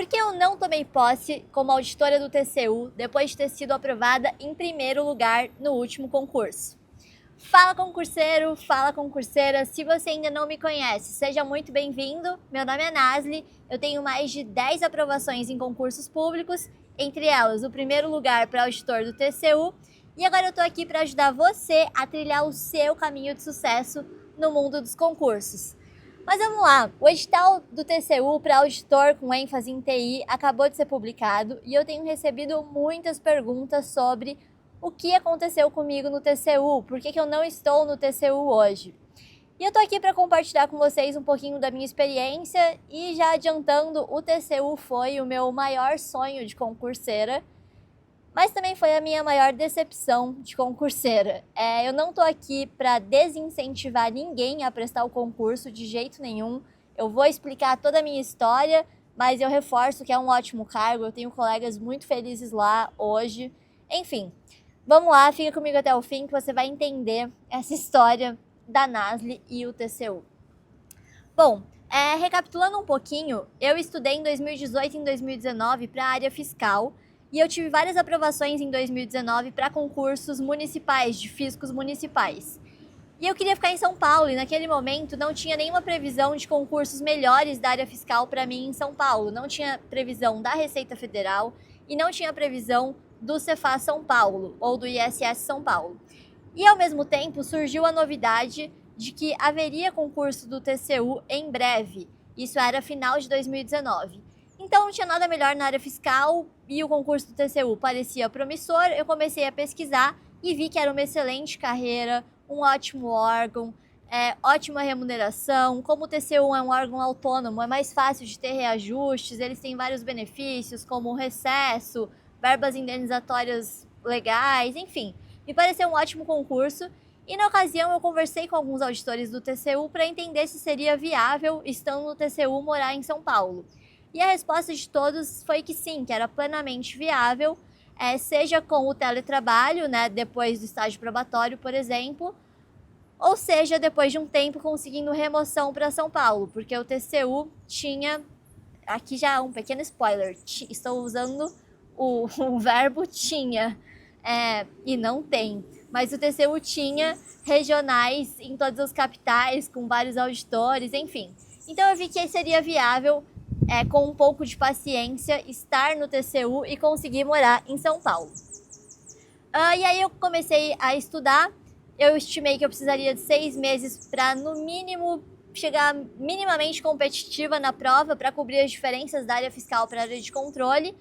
Por que eu não tomei posse como auditora do TCU depois de ter sido aprovada em primeiro lugar no último concurso? Fala concurseiro, fala concurseira, se você ainda não me conhece, seja muito bem-vindo. Meu nome é Nasli, eu tenho mais de 10 aprovações em concursos públicos, entre elas o primeiro lugar para auditor do TCU, e agora eu tô aqui para ajudar você a trilhar o seu caminho de sucesso no mundo dos concursos. Mas vamos lá, o edital do TCU para auditor com ênfase em TI acabou de ser publicado e eu tenho recebido muitas perguntas sobre o que aconteceu comigo no TCU, por que eu não estou no TCU hoje. E eu tô aqui para compartilhar com vocês um pouquinho da minha experiência e já adiantando, o TCU foi o meu maior sonho de concurseira, mas também foi a minha maior decepção de concurseira. Eu não tô aqui para desincentivar ninguém a prestar o concurso de jeito nenhum. Eu vou explicar toda a minha história, mas eu reforço que é um ótimo cargo, eu tenho colegas muito felizes lá hoje. Enfim, vamos lá, fica comigo até o fim que você vai entender essa história da Nasli e o TCU. Bom, recapitulando um pouquinho, eu estudei em 2018 e em 2019 para a área fiscal, e eu tive várias aprovações em 2019 para concursos municipais, de fiscos municipais. E eu queria ficar em São Paulo, e naquele momento não tinha nenhuma previsão de concursos melhores da área fiscal para mim em São Paulo. Não tinha previsão da Receita Federal e não tinha previsão do Cefaz São Paulo, ou do ISS São Paulo. E ao mesmo tempo surgiu a novidade de que haveria concurso do TCU em breve. Isso era final de 2019. Então não tinha nada melhor na área fiscal e o concurso do TCU parecia promissor. Eu comecei a pesquisar e vi que era uma excelente carreira, um ótimo órgão, ótima remuneração. Como o TCU é um órgão autônomo, é mais fácil de ter reajustes, eles têm vários benefícios, como recesso, verbas indenizatórias legais, enfim. Me pareceu um ótimo concurso e na ocasião eu conversei com alguns auditores do TCU para entender se seria viável, estando no TCU, morar em São Paulo. E a resposta de todos foi que sim, que era plenamente viável, seja com o teletrabalho, né, depois do estágio probatório, por exemplo, ou seja, depois de um tempo conseguindo remoção para São Paulo, porque o TCU tinha, aqui já um pequeno spoiler, estou usando o verbo tinha, e não tem, mas o TCU tinha regionais em todas as capitais, com vários auditores, enfim. Então eu vi que seria viável, com um pouco de paciência, estar no TCU e conseguir morar em São Paulo. E aí eu comecei a estudar, eu estimei que eu precisaria de 6 meses para, no mínimo, chegar minimamente competitiva na prova para cobrir as diferenças da área fiscal para a área de controle.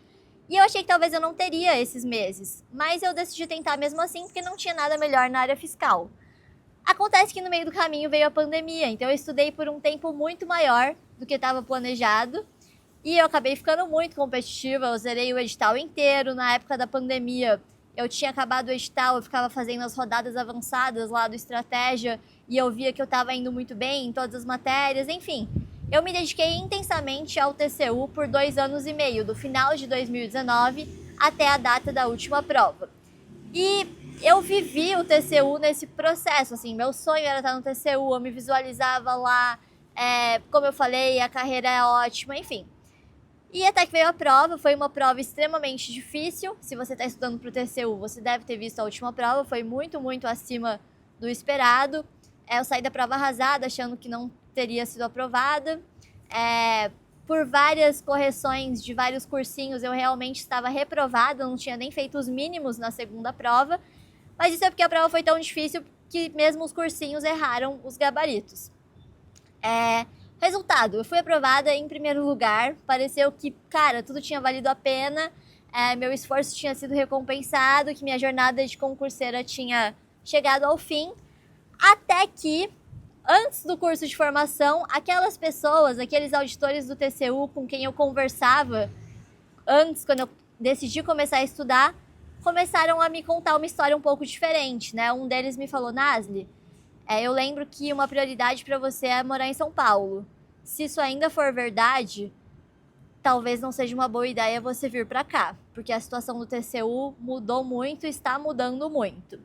E eu achei que talvez eu não teria esses meses, mas eu decidi tentar mesmo assim porque não tinha nada melhor na área fiscal. Acontece que no meio do caminho veio a pandemia, então eu estudei por um tempo muito maior do que estava planejado e eu acabei ficando muito competitiva, eu zerei o edital inteiro. Na época da pandemia eu tinha acabado o edital, eu ficava fazendo as rodadas avançadas lá do Estratégia e eu via que eu estava indo muito bem em todas as matérias, enfim. Eu me dediquei intensamente ao TCU por 2 anos e meio, do final de 2019 até a data da última prova. E eu vivi o TCU nesse processo, assim, meu sonho era estar no TCU, eu me visualizava lá, como eu falei, a carreira é ótima, enfim. E até que veio a prova, foi uma prova extremamente difícil. Se você está estudando para o TCU, você deve ter visto a última prova, foi muito, muito acima do esperado. Eu saí da prova arrasada, achando que não teria sido aprovada. Por várias correções de vários cursinhos, eu realmente estava reprovada, não tinha nem feito os mínimos na segunda prova. Mas isso é porque a prova foi tão difícil que mesmo os cursinhos erraram os gabaritos. Resultado, eu fui aprovada em primeiro lugar, pareceu que, cara, tudo tinha valido a pena, meu esforço tinha sido recompensado, que minha jornada de concurseira tinha chegado ao fim, até que, antes do curso de formação, aquelas pessoas, aqueles auditores do TCU com quem eu conversava antes, quando eu decidi começar a estudar, começaram a me contar uma história um pouco diferente, né? Um deles me falou: Nasli, eu lembro que uma prioridade para você é morar em São Paulo. Se isso ainda for verdade, talvez não seja uma boa ideia você vir para cá, porque a situação do TCU mudou muito, está mudando muito.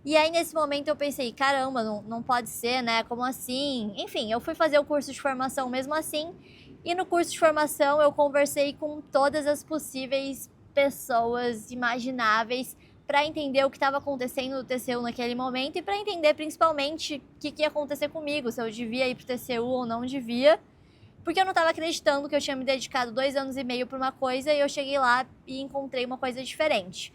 E aí, nesse momento, eu pensei, caramba, não pode ser, né? Como assim? Enfim, eu fui fazer o curso de formação mesmo assim, E no curso de formação eu conversei com todas as possíveis pessoas imagináveis para entender o que estava acontecendo no TCU naquele momento e para entender principalmente o que ia acontecer comigo, se eu devia ir para o TCU ou não devia, porque eu não estava acreditando que eu tinha me dedicado 2 anos e meio para uma coisa e eu cheguei lá e encontrei uma coisa diferente.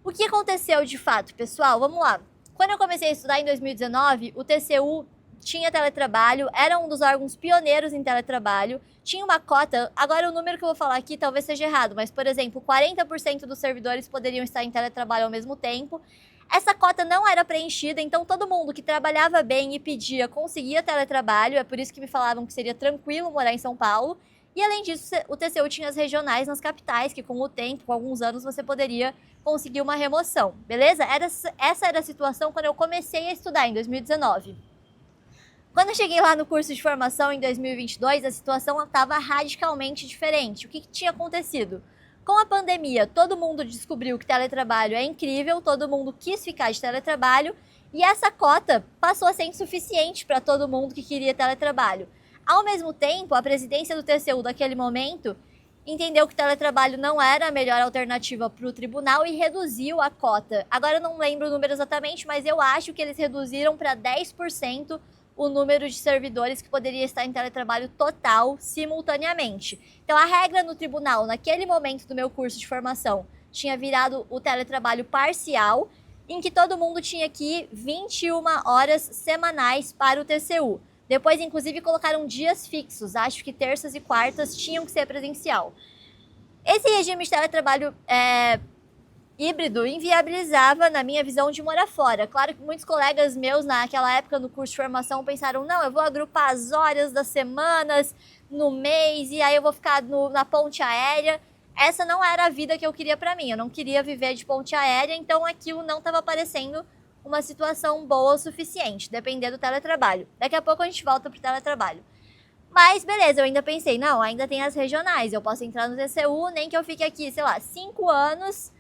O que aconteceu de fato, pessoal? Vamos lá. Quando eu comecei a estudar em 2019, o TCU tinha teletrabalho, era um dos órgãos pioneiros em teletrabalho, tinha uma cota, agora o número que eu vou falar aqui talvez seja errado, mas, por exemplo, 40% dos servidores poderiam estar em teletrabalho ao mesmo tempo. Essa cota não era preenchida, então todo mundo que trabalhava bem e pedia conseguia teletrabalho, é por isso que me falavam que seria tranquilo morar em São Paulo. E além disso, o TCU tinha as regionais nas capitais, que com o tempo, com alguns anos, você poderia conseguir uma remoção, beleza? Essa era a situação quando eu comecei a estudar, em 2019. Quando eu cheguei lá no curso de formação em 2022, a situação estava radicalmente diferente. O que tinha acontecido? Com a pandemia, todo mundo descobriu que teletrabalho é incrível, todo mundo quis ficar de teletrabalho e essa cota passou a ser insuficiente para todo mundo que queria teletrabalho. Ao mesmo tempo, a presidência do TCU daquele momento entendeu que o teletrabalho não era a melhor alternativa para o tribunal e reduziu a cota. Agora eu não lembro o número exatamente, mas eu acho que eles reduziram para 10% o número de servidores que poderia estar em teletrabalho total simultaneamente. Então, a regra no tribunal, naquele momento do meu curso de formação, tinha virado o teletrabalho parcial, em que todo mundo tinha que ir 21 horas semanais para o TCU. Depois, inclusive, colocaram dias fixos. Acho que terças e quartas tinham que ser presencial. Esse regime de teletrabalho híbrido inviabilizava, na minha visão, de morar fora. Claro que muitos colegas meus naquela época no curso de formação pensaram, não, eu vou agrupar as horas das semanas no mês e aí eu vou ficar na ponte aérea. Essa não era a vida que eu queria para mim, eu não queria viver de ponte aérea, então aquilo não estava parecendo uma situação boa o suficiente, dependendo do teletrabalho. Daqui a pouco a gente volta pro teletrabalho. Mas beleza, eu ainda pensei, não, ainda tem as regionais, eu posso entrar no TCU, nem que eu fique aqui, sei lá, 5 anos.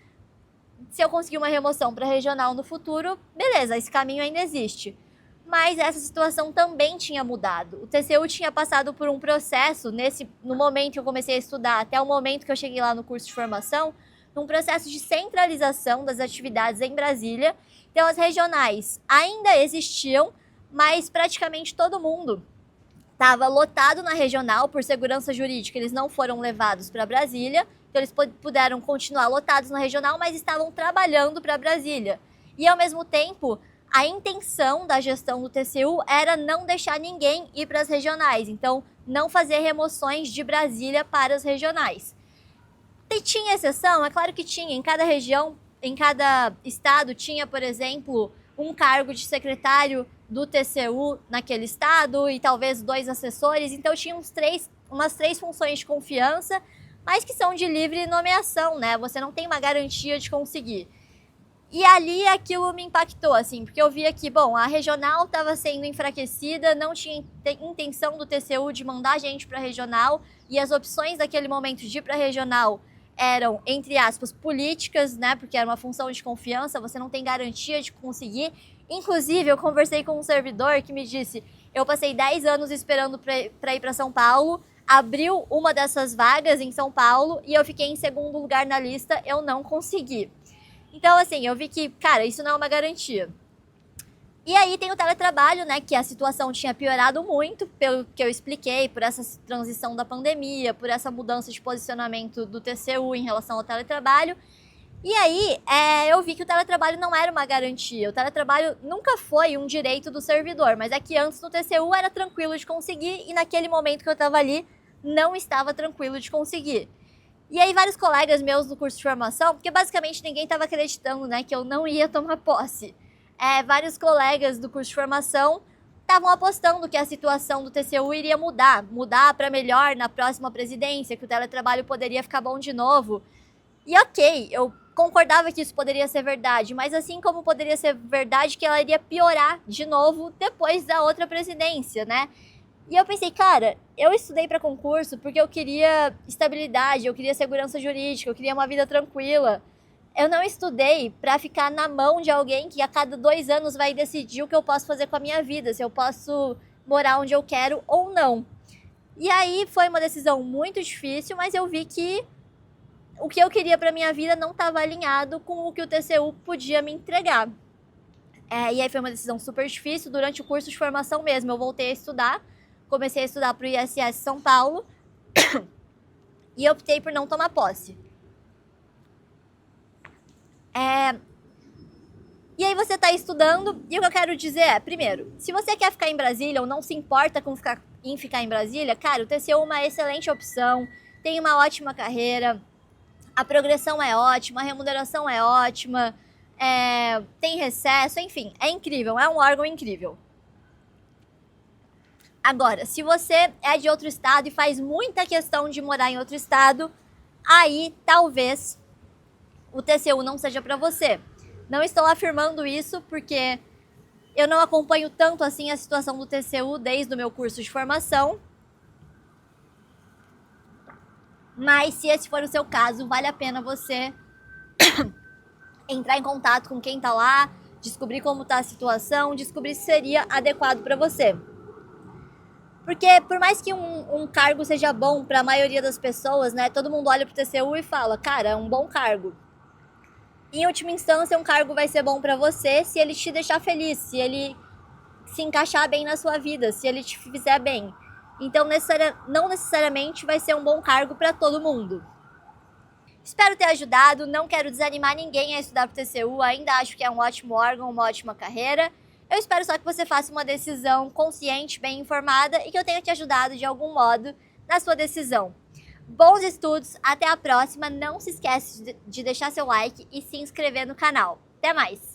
Se eu conseguir uma remoção para regional no futuro, beleza, esse caminho ainda existe. Mas essa situação também tinha mudado. O TCU tinha passado por um processo, no momento que eu comecei a estudar, até o momento que eu cheguei lá no curso de formação, num processo de centralização das atividades em Brasília. Então, as regionais ainda existiam, mas praticamente todo mundo estava lotado na regional por segurança jurídica. Eles não foram levados para Brasília. Então, eles puderam continuar lotados na regional, mas estavam trabalhando para Brasília. E, ao mesmo tempo, a intenção da gestão do TCU era não deixar ninguém ir para as regionais. Então, não fazer remoções de Brasília para as regionais. E tinha exceção? É claro que tinha. Em cada região, em cada estado, tinha, por exemplo, um cargo de secretário do TCU naquele estado e talvez 2 assessores. Então, tinha umas 3 funções de confiança, mas que são de livre nomeação, né? Você não tem uma garantia de conseguir. E ali aquilo me impactou, assim, porque eu via que, bom, a regional estava sendo enfraquecida, não tinha intenção do TCU de mandar gente para a regional, e as opções daquele momento de ir para a regional eram, entre aspas, políticas, né? Porque era uma função de confiança, você não tem garantia de conseguir. Inclusive, eu conversei com um servidor que me disse, eu passei 10 anos esperando para ir para São Paulo, abriu uma dessas vagas em São Paulo e eu fiquei em segundo lugar na lista, eu não consegui. Então, assim, eu vi que, cara, isso não é uma garantia. E aí tem o teletrabalho, né, que a situação tinha piorado muito, pelo que eu expliquei, por essa transição da pandemia, por essa mudança de posicionamento do TCU em relação ao teletrabalho. E aí, eu vi que o teletrabalho não era uma garantia. O teletrabalho nunca foi um direito do servidor, mas é que antes no TCU era tranquilo de conseguir e naquele momento que eu estava ali, não estava tranquilo de conseguir. E aí vários colegas meus do curso de formação, porque basicamente ninguém estava acreditando, né, que eu não ia tomar posse. Vários colegas do curso de formação estavam apostando que a situação do TCU iria mudar para melhor na próxima presidência, que o teletrabalho poderia ficar bom de novo. E ok, eu concordava que isso poderia ser verdade, mas assim como poderia ser verdade que ela iria piorar de novo depois da outra presidência, né? E eu pensei, cara, eu estudei para concurso porque eu queria estabilidade, eu queria segurança jurídica, eu queria uma vida tranquila. Eu não estudei para ficar na mão de alguém que a cada 2 anos vai decidir o que eu posso fazer com a minha vida, se eu posso morar onde eu quero ou não. E aí foi uma decisão muito difícil, mas eu vi que o que eu queria para minha vida não estava alinhado com o que o TCU podia me entregar. E aí foi uma decisão super difícil. Durante o curso de formação mesmo, eu voltei a estudar. Comecei a estudar para o ISS São Paulo. E optei por não tomar posse. E aí você está estudando, e o que eu quero dizer é, primeiro, se você quer ficar em Brasília ou não se importa com ficar em Brasília, cara, o TCU é uma excelente opção, tem uma ótima carreira, a progressão é ótima, a remuneração é ótima, tem recesso, enfim, é incrível, é um órgão incrível. Agora, se você é de outro estado e faz muita questão de morar em outro estado, aí talvez o TCU não seja para você. Não estou afirmando isso porque eu não acompanho tanto assim a situação do TCU desde o meu curso de formação. Mas se esse for o seu caso, vale a pena você entrar em contato com quem está lá, descobrir como está a situação, descobrir se seria adequado para você. Porque por mais que um cargo seja bom para a maioria das pessoas, né? Todo mundo olha pro TCU e fala, cara, é um bom cargo. Em última instância, um cargo vai ser bom para você se ele te deixar feliz, se ele se encaixar bem na sua vida, se ele te fizer bem. Então, não necessariamente vai ser um bom cargo para todo mundo. Espero ter ajudado, não quero desanimar ninguém a estudar pro TCU, ainda acho que é um ótimo órgão, uma ótima carreira. Eu espero só que você faça uma decisão consciente, bem informada e que eu tenha te ajudado de algum modo na sua decisão. Bons estudos, até a próxima. Não se esquece de deixar seu like e se inscrever no canal. Até mais!